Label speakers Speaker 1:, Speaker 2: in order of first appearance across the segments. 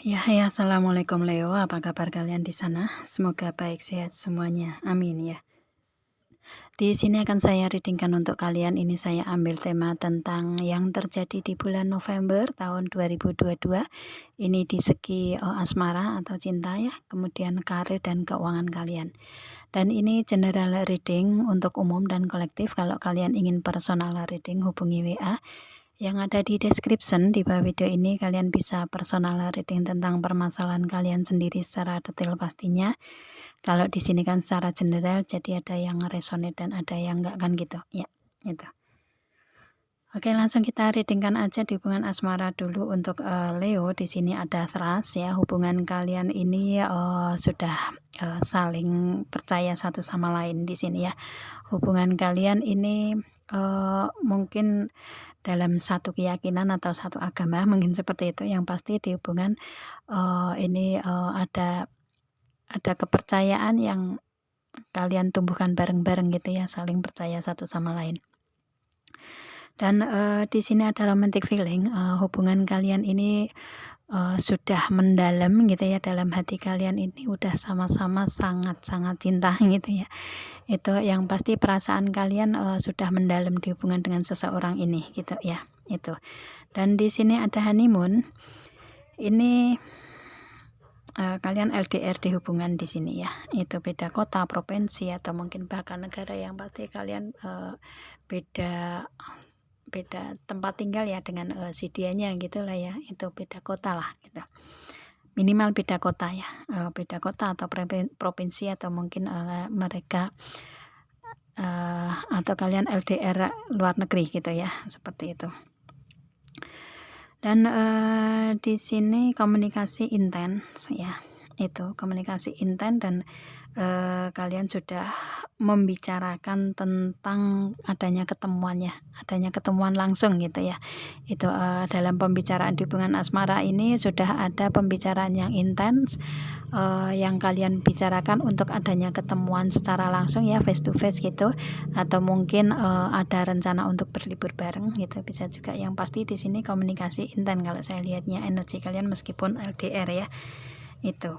Speaker 1: Ya, assalamualaikum Leo. Apa kabar kalian di sana? Semoga baik sehat semuanya. Amin ya. Di sini akan saya readingkan untuk kalian. Ini saya ambil tema tentang yang terjadi di bulan November tahun 2022. Ini di segi asmara atau cinta ya, kemudian karir dan keuangan kalian. Dan ini general reading untuk umum dan kolektif. Kalau kalian ingin personal reading, hubungi WA yang ada di description di bawah video ini. Kalian bisa personal reading tentang permasalahan kalian sendiri secara detail pastinya. Kalau di sini kan secara general, jadi ada yang resonate dan ada yang enggak kan gitu ya, gitu. Oke, langsung kita readingkan aja di hubungan asmara dulu untuk Leo. Di sini ada trust ya, hubungan kalian ini sudah saling percaya satu sama lain di sini ya. Hubungan kalian ini mungkin dalam satu keyakinan atau satu agama, mungkin seperti itu. Yang pasti di hubungan ini ada kepercayaan yang kalian tumbuhkan bareng-bareng gitu ya, saling percaya satu sama lain. Dan di sini ada romantic feeling, hubungan kalian ini sudah mendalam gitu ya, dalam hati kalian ini udah sama-sama sangat-sangat cinta gitu ya. Itu yang pasti perasaan kalian sudah mendalam di hubungan dengan seseorang ini gitu ya, itu. Dan di sini ada honeymoon. Ini kalian LDR di hubungan di sini ya. Itu beda kota, provinsi atau mungkin bahkan negara, yang pasti kalian beda tempat tinggal ya dengan si dianya gitulah ya. Itu beda kota lah gitu. Minimal beda kota ya, beda kota atau provinsi atau mungkin mereka atau kalian LDR luar negeri gitu ya, seperti itu. Dan di sini komunikasi intens ya, itu komunikasi intens dan kalian sudah membicarakan tentang adanya ketemuan langsung gitu ya. Itu dalam pembicaraan di hubungan asmara ini sudah ada pembicaraan yang intens yang kalian bicarakan untuk adanya ketemuan secara langsung ya, face to face gitu, atau mungkin ada rencana untuk berlibur bareng gitu, bisa juga. Yang pasti di sini komunikasi intens kalau saya lihatnya, energi kalian meskipun LDR ya, itu.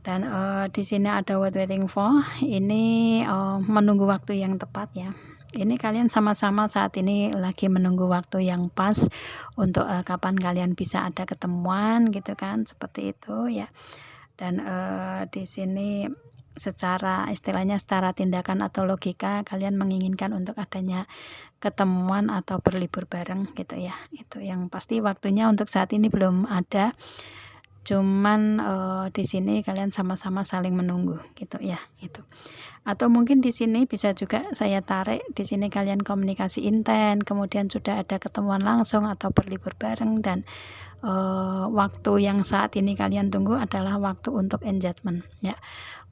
Speaker 1: Dan di sini ada what waiting for. Ini menunggu waktu yang tepat ya. Ini kalian sama-sama saat ini lagi menunggu waktu yang pas untuk kapan kalian bisa ada ketemuan gitu kan, seperti itu ya. Dan di sini secara istilahnya secara tindakan atau logika kalian menginginkan untuk adanya ketemuan atau berlibur bareng gitu ya. Itu yang pasti waktunya untuk saat ini belum ada. Cuman di sini kalian sama-sama saling menunggu gitu ya, itu. Atau mungkin di sini bisa juga saya tarik, di sini kalian komunikasi intens, kemudian sudah ada ketemuan langsung atau berlibur bareng, dan waktu yang saat ini kalian tunggu adalah waktu untuk engagement ya.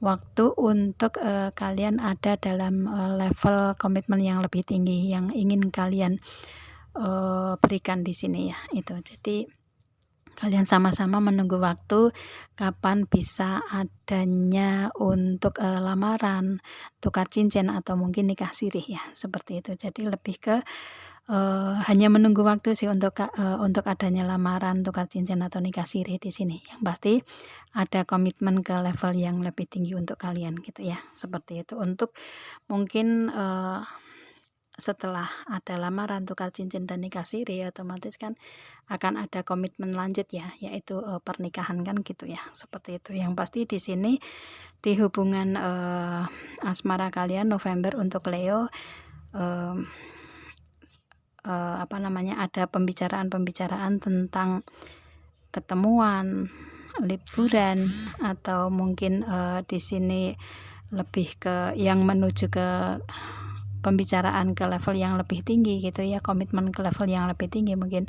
Speaker 1: Waktu untuk kalian ada dalam level komitmen yang lebih tinggi yang ingin kalian berikan di sini ya, itu. Jadi kalian sama-sama menunggu waktu kapan bisa adanya untuk lamaran, tukar cincin atau mungkin nikah sirih ya, seperti itu. Jadi lebih ke hanya menunggu waktu sih untuk adanya lamaran, tukar cincin atau nikah sirih di sini. Yang pasti ada komitmen ke level yang lebih tinggi untuk kalian gitu ya, seperti itu. Untuk mungkin setelah ada lamaran, tukar cincin dan nikah siri, otomatis kan akan ada komitmen lanjut ya, yaitu pernikahan kan gitu ya, seperti itu. Yang pasti di sini di hubungan asmara kalian November untuk Leo, ada pembicaraan tentang ketemuan, liburan, atau mungkin di sini lebih ke yang menuju ke pembicaraan ke level yang lebih tinggi gitu ya, komitmen ke level yang lebih tinggi, mungkin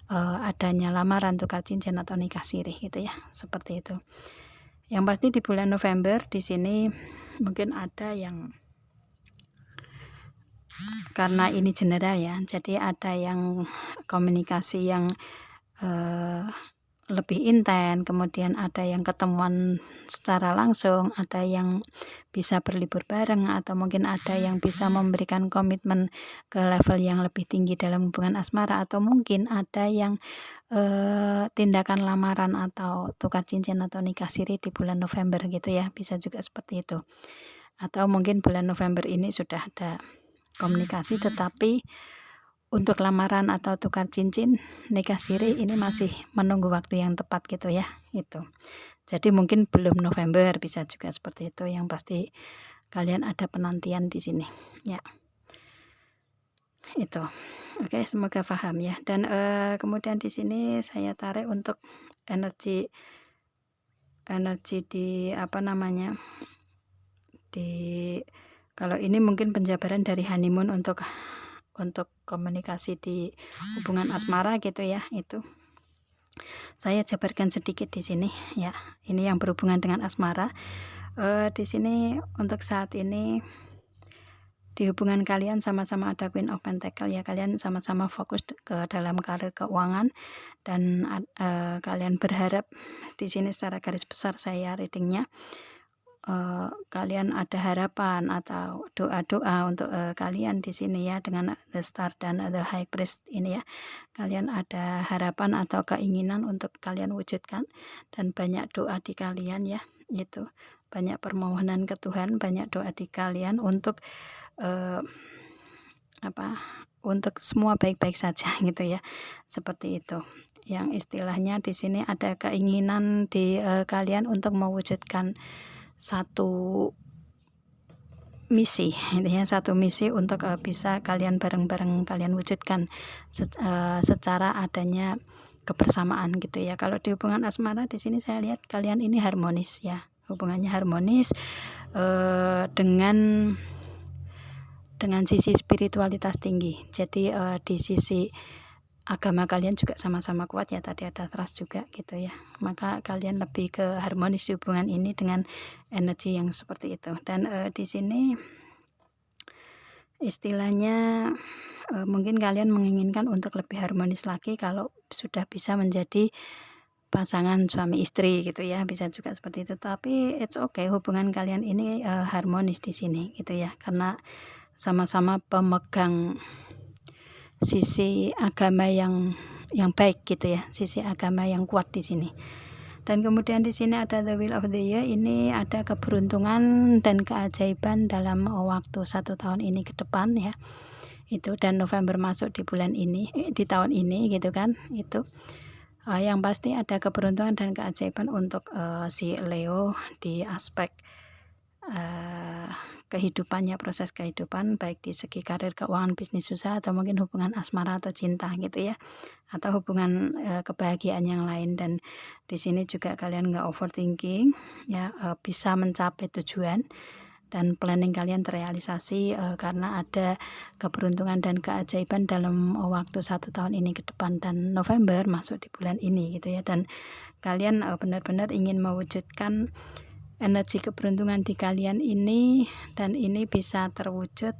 Speaker 1: adanya lamaran, tukar cincin atau nikah sirih gitu ya, seperti itu. Yang pasti di bulan November di sini mungkin ada yang, karena ini general ya, jadi ada yang komunikasi yang lebih intens, kemudian ada yang ketemuan secara langsung, ada yang bisa berlibur bareng, atau mungkin ada yang bisa memberikan komitmen ke level yang lebih tinggi dalam hubungan asmara, atau mungkin ada yang tindakan lamaran atau tukar cincin atau nikah siri di bulan November gitu ya, bisa juga seperti itu. Atau mungkin bulan November ini sudah ada komunikasi, tetapi untuk lamaran atau tukar cincin, nikah siri ini masih menunggu waktu yang tepat gitu ya, itu. Jadi mungkin belum November, bisa juga seperti itu. Yang pasti kalian ada penantian di sini, ya. Itu. Oke, semoga paham ya. Dan kemudian di sini saya tarik untuk energi di apa namanya? Kalau ini mungkin penjabaran dari honeymoon untuk komunikasi di hubungan asmara gitu ya, itu. Saya jabarkan sedikit di sini ya. Ini yang berhubungan dengan asmara. Di sini untuk saat ini di hubungan kalian sama-sama ada Queen of Pentacle ya, kalian sama-sama fokus ke dalam karir keuangan, dan kalian berharap di sini secara garis besar saya readingnya, kalian ada harapan atau doa-doa untuk kalian di sini ya, dengan The Star dan The High Priest ini ya. Kalian ada harapan atau keinginan untuk kalian wujudkan, dan banyak doa di kalian ya, itu. Banyak permohonan ke Tuhan, banyak doa di kalian untuk untuk semua baik-baik saja gitu ya, seperti itu. Yang istilahnya di sini ada keinginan di kalian untuk mewujudkan satu misi, intinya satu misi untuk bisa kalian bareng-bareng kalian wujudkan secara adanya kebersamaan gitu ya. Kalau di hubungan asmara di sini saya lihat kalian ini harmonis ya, hubungannya harmonis dengan sisi spiritualitas tinggi. Jadi di sisi agama kalian juga sama-sama kuat ya, tadi ada trust juga gitu ya. Maka kalian lebih ke harmonis di hubungan ini dengan energi yang seperti itu. Dan di sini istilahnya mungkin kalian menginginkan untuk lebih harmonis lagi kalau sudah bisa menjadi pasangan suami istri gitu ya, bisa juga seperti itu. Tapi it's okay, hubungan kalian ini harmonis di sini gitu ya, karena sama-sama pemegang sisi agama yang baik gitu ya, sisi agama yang kuat di sini. Dan kemudian di sini ada The Wheel of the Year, ini ada keberuntungan dan keajaiban dalam waktu 1 tahun ini ke depan ya. Itu, dan November masuk di bulan ini, di tahun ini gitu kan, itu. Yang pasti ada keberuntungan dan keajaiban untuk si Leo di aspek kehidupannya, proses kehidupan, baik di segi karir, keuangan, bisnis, usaha, atau mungkin hubungan asmara atau cinta gitu ya, atau hubungan kebahagiaan yang lain. Dan di sini juga kalian nggak overthinking ya, bisa mencapai tujuan dan planning kalian terrealisasi karena ada keberuntungan dan keajaiban dalam waktu 1 tahun ini ke depan, dan November masuk di bulan ini gitu ya. Dan kalian benar-benar ingin mewujudkan energi keberuntungan di kalian ini, dan ini bisa terwujud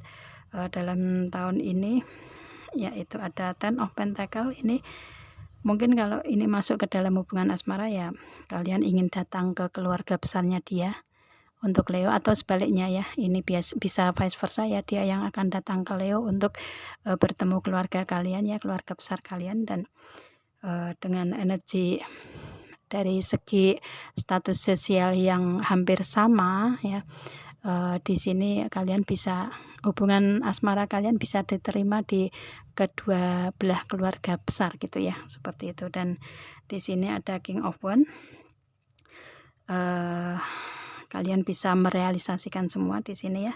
Speaker 1: dalam tahun ini, yaitu ada Ten of Pentacle. Ini mungkin kalau ini masuk ke dalam hubungan asmara ya, kalian ingin datang ke keluarga besarnya dia untuk Leo, atau sebaliknya ya, ini bisa vice versa ya, dia yang akan datang ke Leo untuk bertemu keluarga kalian ya, keluarga besar kalian. Dan dengan energi dari segi status sosial yang hampir sama ya, di sini kalian bisa, hubungan asmara kalian bisa diterima di kedua belah keluarga besar gitu ya, seperti itu. Dan di sini ada King of Wands, kalian bisa merealisasikan semua di sini ya,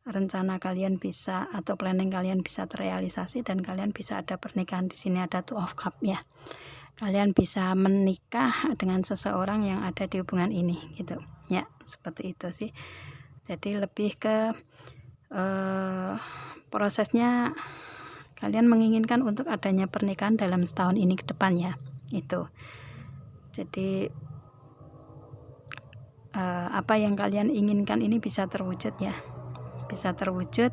Speaker 1: rencana kalian bisa, atau planning kalian bisa terrealisasi, dan kalian bisa ada pernikahan. Di sini ada Two of Cups ya, kalian bisa menikah dengan seseorang yang ada di hubungan ini gitu ya, seperti itu sih. Jadi lebih ke prosesnya kalian menginginkan untuk adanya pernikahan dalam setahun ini ke depan ya, itu. Jadi apa yang kalian inginkan ini bisa terwujud ya, bisa terwujud,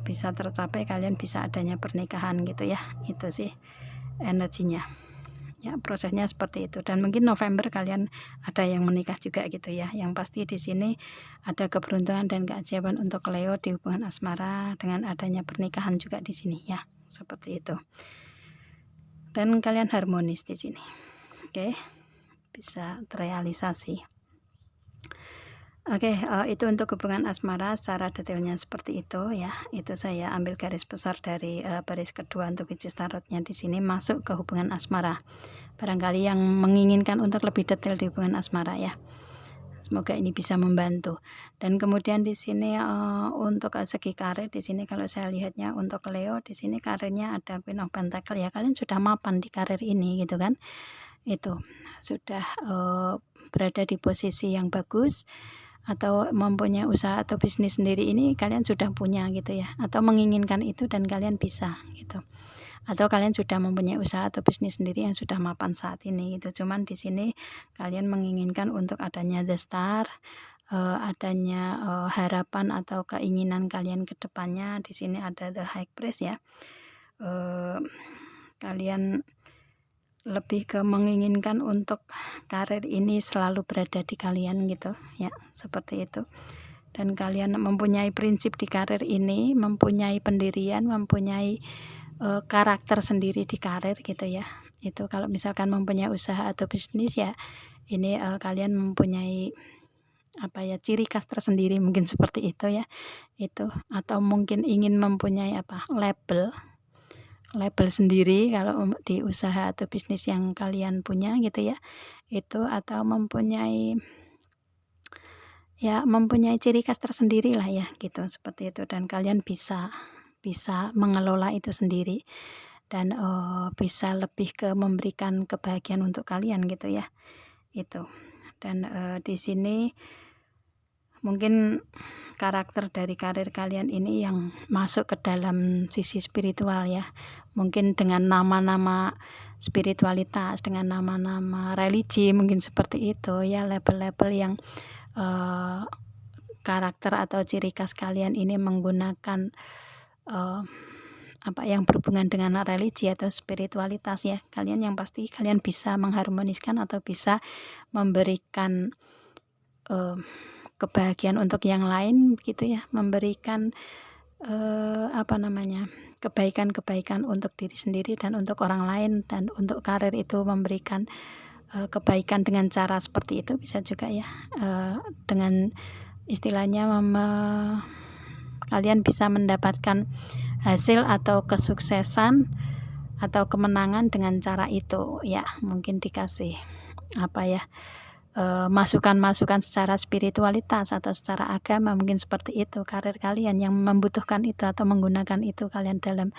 Speaker 1: bisa tercapai, kalian bisa adanya pernikahan gitu ya, itu sih energinya Ya, prosesnya seperti itu, dan mungkin November kalian ada yang menikah juga gitu ya. Yang pasti di sini ada keberuntungan dan keajaiban untuk Leo di hubungan asmara dengan adanya pernikahan juga di sini ya, seperti itu. Dan kalian harmonis di sini. Oke, bisa terrealisasi. Oke, itu untuk hubungan asmara secara detailnya seperti itu ya. Itu saya ambil garis besar dari baris kedua untuk Which Tarotnya di sini masuk ke hubungan asmara. Barangkali yang menginginkan untuk lebih detail di hubungan asmara ya. Semoga ini bisa membantu. Dan kemudian di sini untuk segi karir di sini kalau saya lihatnya untuk Leo di sini karirnya ada Queen of Pentacle ya. Kalian sudah mapan di karir ini gitu kan. Itu sudah berada di posisi yang bagus, atau mempunyai usaha atau bisnis sendiri ini kalian sudah punya gitu ya, atau menginginkan itu dan kalian bisa gitu, atau kalian sudah mempunyai usaha atau bisnis sendiri yang sudah mapan saat ini gitu. Cuman di sini kalian menginginkan untuk adanya the star, adanya harapan atau keinginan kalian ke depannya. Di sini ada the high priest ya. Kalian lebih ke menginginkan untuk karir ini selalu berada di kalian gitu ya, seperti itu. Dan kalian mempunyai prinsip di karir ini, mempunyai pendirian, mempunyai karakter sendiri di karir gitu ya. Itu kalau misalkan mempunyai usaha atau bisnis ya, ini kalian mempunyai apa ya, ciri khas tersendiri mungkin seperti itu ya. Itu atau mungkin ingin mempunyai apa, label sendiri kalau di usaha atau bisnis yang kalian punya gitu ya. Itu atau mempunyai ciri khas tersendiri lah ya gitu, seperti itu. Dan kalian bisa mengelola itu sendiri dan bisa lebih ke memberikan kebahagiaan untuk kalian gitu ya. Itu. Dan di sini mungkin karakter dari karir kalian ini yang masuk ke dalam sisi spiritual ya, mungkin dengan nama-nama spiritualitas, dengan nama-nama religi mungkin seperti itu ya, label-label yang karakter atau ciri khas kalian ini menggunakan apa yang berhubungan dengan religi atau spiritualitas ya. Kalian yang pasti kalian bisa mengharmoniskan atau bisa memberikan kebahagiaan untuk yang lain gitu ya, memberikan kebaikan-kebaikan untuk diri sendiri dan untuk orang lain, dan untuk karir itu memberikan kebaikan dengan cara seperti itu bisa juga ya, dengan istilahnya kalian bisa mendapatkan hasil atau kesuksesan atau kemenangan dengan cara itu ya. Mungkin dikasih apa ya, masukan-masukan secara spiritualitas atau secara agama, mungkin seperti itu karir kalian yang membutuhkan itu atau menggunakan itu kalian dalam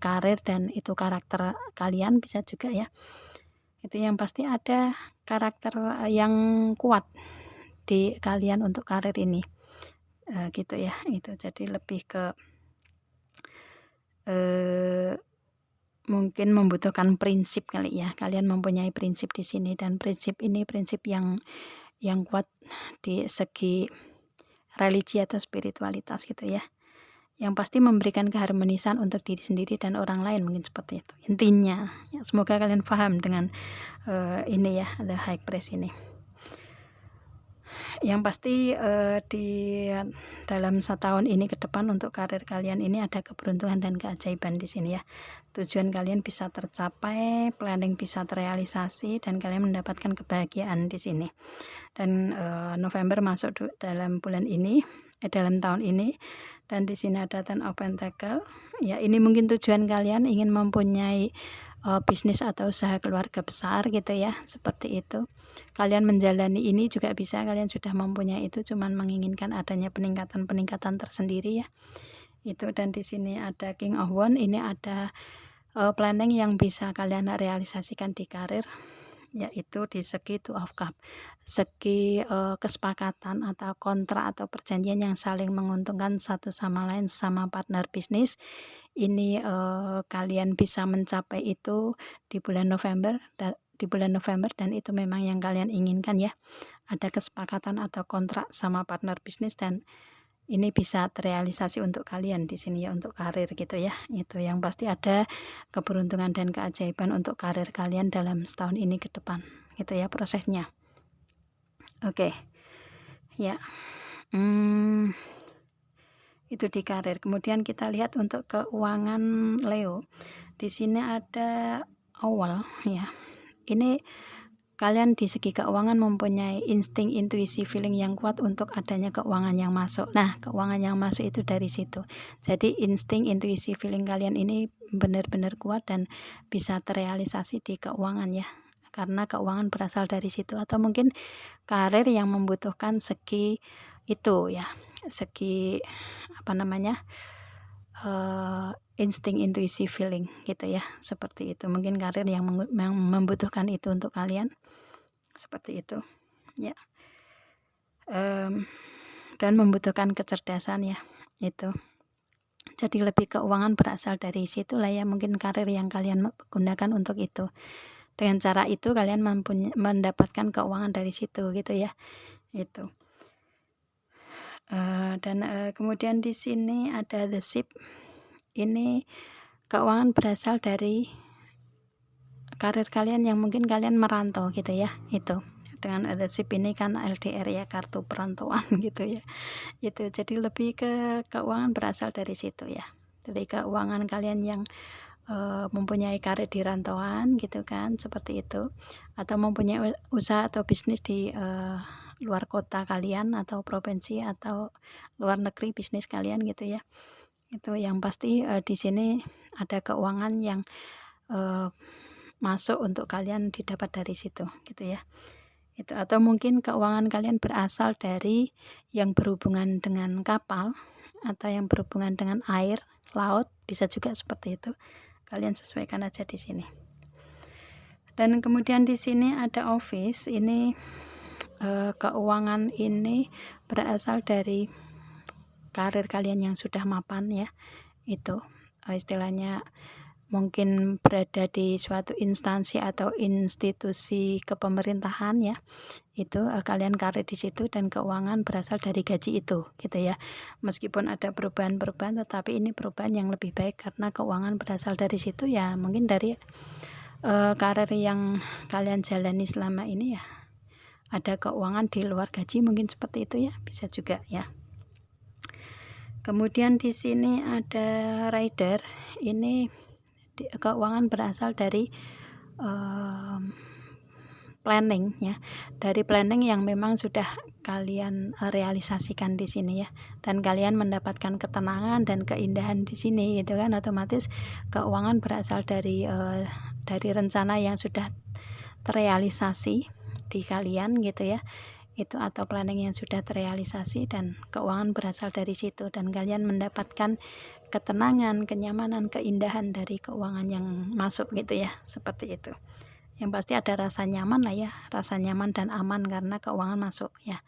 Speaker 1: karir, dan itu karakter kalian bisa juga ya. Itu yang pasti ada karakter yang kuat di kalian untuk karir ini gitu ya. Itu jadi lebih ke mungkin membutuhkan prinsip kali ya. Kalian mempunyai prinsip di sini, dan prinsip ini prinsip yang kuat di segi religi atau spiritualitas gitu ya. Yang pasti memberikan keharmonisan untuk diri sendiri dan orang lain, mungkin seperti itu intinya ya. Semoga kalian paham dengan ini ya, the high priest ini. Yang pasti di dalam 1 tahun ini ke depan untuk karir kalian ini ada keberuntungan dan keajaiban di sini ya. Tujuan kalian bisa tercapai, planning bisa terrealisasi, dan kalian mendapatkan kebahagiaan di sini. Dan November masuk dalam bulan ini, dalam tahun ini, dan di sini ada Ten of Pentacle. Ya, ini mungkin tujuan kalian ingin mempunyai bisnis atau usaha keluarga besar gitu ya, seperti itu. Kalian menjalani ini juga bisa, kalian sudah mempunyai itu, cuman menginginkan adanya peningkatan tersendiri ya. Itu. Dan di sini ada King of Wands, ini ada planning yang bisa kalian realisasikan di karir, yaitu di segi Two of Cups, segi kesepakatan atau kontrak atau perjanjian yang saling menguntungkan satu sama lain sama partner bisnis. Ini kalian bisa mencapai itu di bulan November, dan itu memang yang kalian inginkan ya. Ada kesepakatan atau kontrak sama partner bisnis, dan ini bisa terrealisasi untuk kalian di sini ya, untuk karir gitu ya. Itu yang pasti ada keberuntungan dan keajaiban untuk karir kalian dalam setahun ini ke depan gitu ya prosesnya. Oke. Ya. Itu di karir. Kemudian kita lihat untuk keuangan Leo. Di sini ada awal ya. Ini kalian di segi keuangan mempunyai insting, intuisi, feeling yang kuat untuk adanya keuangan yang masuk. Nah, keuangan yang masuk itu dari situ. Jadi insting, intuisi, feeling kalian ini benar-benar kuat dan bisa terrealisasi di keuangan ya. Karena keuangan berasal dari situ, atau mungkin karir yang membutuhkan segi itu ya. Segi apa namanya? Insting, intuisi, feeling gitu ya. Seperti itu. Mungkin karir yang membutuhkan itu untuk kalian. Seperti itu ya, dan membutuhkan kecerdasan ya itu. Jadi lebih keuangan berasal dari situlah ya, mungkin karir yang kalian gunakan untuk itu. Dengan cara itu kalian mendapatkan keuangan dari situ gitu ya, itu. Dan kemudian di sini ada the ship. Ini keuangan berasal dari karir kalian yang mungkin kalian merantau gitu ya, itu. Dengan the ship ini kan LDR ya, kartu perantauan gitu ya. Itu jadi lebih ke keuangan berasal dari situ ya. Jadi keuangan kalian yang mempunyai karir di rantauan gitu kan, seperti itu, atau mempunyai usaha atau bisnis di luar kota kalian atau provinsi atau luar negeri bisnis kalian gitu ya. Itu yang pasti di sini ada keuangan yang masuk untuk kalian didapat dari situ gitu ya. Itu, atau mungkin keuangan kalian berasal dari yang berhubungan dengan kapal atau yang berhubungan dengan air, laut, bisa juga seperti itu. Kalian sesuaikan aja di sini. Dan kemudian di sini ada office. Ini keuangan ini berasal dari karir kalian yang sudah mapan ya. Itu istilahnya mungkin berada di suatu instansi atau institusi kepemerintahan ya. Itu kalian karir di situ dan keuangan berasal dari gaji itu gitu ya. Meskipun ada perubahan-perubahan, tetapi ini perubahan yang lebih baik karena keuangan berasal dari situ ya. Mungkin dari karir yang kalian jalani selama ini ya, ada keuangan di luar gaji, mungkin seperti itu ya, bisa juga ya. Kemudian di sini ada rider. Ini keuangan berasal dari planning ya, dari planning yang memang sudah kalian realisasikan di sini ya, dan kalian mendapatkan ketenangan dan keindahan di sini gitu kan. Otomatis keuangan berasal dari rencana yang sudah terrealisasi di kalian gitu ya, itu, atau planning yang sudah terrealisasi dan keuangan berasal dari situ, dan kalian mendapatkan ketenangan, kenyamanan, keindahan dari keuangan yang masuk gitu ya, seperti itu. Yang pasti ada rasa nyaman lah ya, rasa nyaman dan aman karena keuangan masuk ya,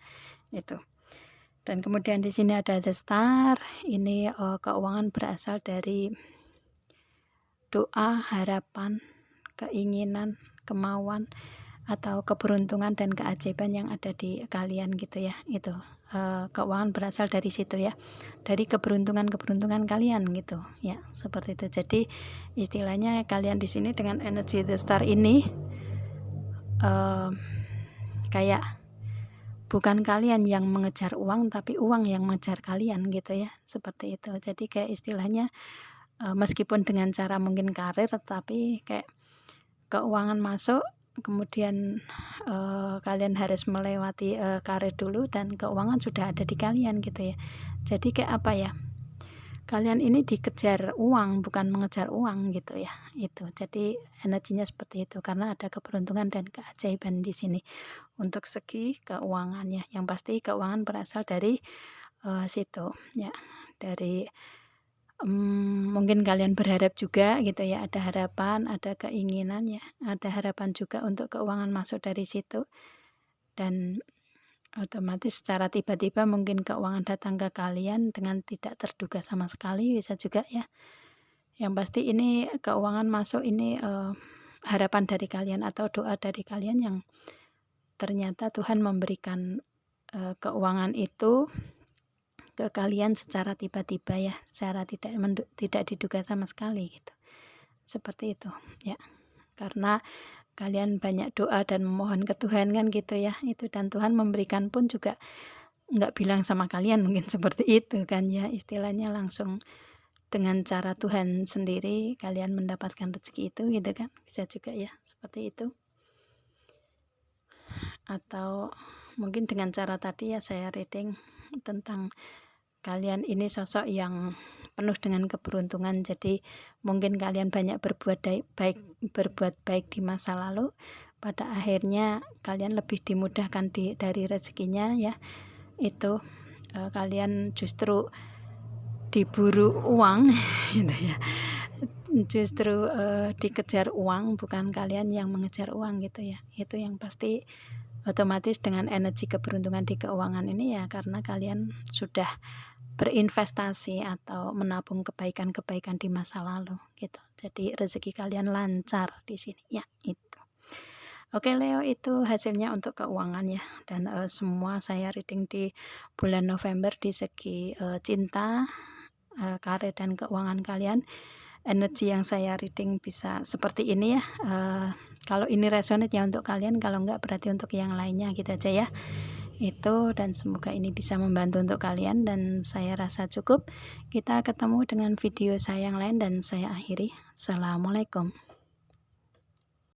Speaker 1: itu. Dan kemudian di sini ada the star. Ini keuangan berasal dari doa, harapan, keinginan, kemauan, atau keberuntungan dan keajaiban yang ada di kalian gitu ya. Itu keuangan berasal dari situ ya, dari keberuntungan kalian gitu ya, seperti itu. Jadi istilahnya kalian di sini dengan energi the star ini kayak bukan kalian yang mengejar uang, tapi uang yang mengejar kalian gitu ya, seperti itu. Jadi kayak istilahnya meskipun dengan cara mungkin karir, tetapi kayak keuangan masuk, kemudian kalian harus melewati karir dulu dan keuangan sudah ada di kalian gitu ya. Jadi kayak apa ya, kalian ini dikejar uang, bukan mengejar uang gitu ya. Itu jadi energinya seperti itu karena ada keberuntungan dan keajaiban di sini untuk segi keuangannya. Yang pasti keuangan berasal dari situ ya, dari mungkin kalian berharap juga gitu ya, ada harapan, ada keinginan ya, ada harapan juga untuk keuangan masuk dari situ, dan otomatis secara tiba-tiba mungkin keuangan datang ke kalian dengan tidak terduga sama sekali, bisa juga ya. Yang pasti ini keuangan masuk ini harapan dari kalian atau doa dari kalian yang ternyata Tuhan memberikan keuangan itu ke kalian secara tiba-tiba ya, secara tidak diduga sama sekali gitu. Seperti itu ya. Karena kalian banyak doa dan memohon ke Tuhan kan gitu ya, itu, dan Tuhan memberikan pun juga nggak bilang sama kalian mungkin seperti itu kan ya, istilahnya langsung dengan cara Tuhan sendiri kalian mendapatkan rezeki itu gitu kan, bisa juga ya seperti itu. Atau mungkin dengan cara tadi ya saya reading tentang kalian ini sosok yang penuh dengan keberuntungan, jadi mungkin kalian banyak berbuat baik di masa lalu, pada akhirnya kalian lebih dimudahkan dari rezekinya ya, itu kalian justru diburu uang gitu ya, justru dikejar uang, bukan kalian yang mengejar uang gitu ya. Itu yang pasti otomatis dengan energi keberuntungan di keuangan ini ya, karena kalian sudah berinvestasi atau menabung kebaikan-kebaikan di masa lalu gitu. Jadi rezeki kalian lancar di sini ya, itu. Oke Leo, itu hasilnya untuk keuangan ya, dan semua saya reading di bulan November di segi cinta, karir dan keuangan kalian. Energi yang saya reading bisa seperti ini ya. Kalau ini resonate ya untuk kalian, kalau enggak berarti untuk yang lainnya gitu aja ya. Itu, dan semoga ini bisa membantu untuk kalian, dan saya rasa cukup. Kita ketemu dengan video saya yang lain dan saya akhiri. Assalamualaikum.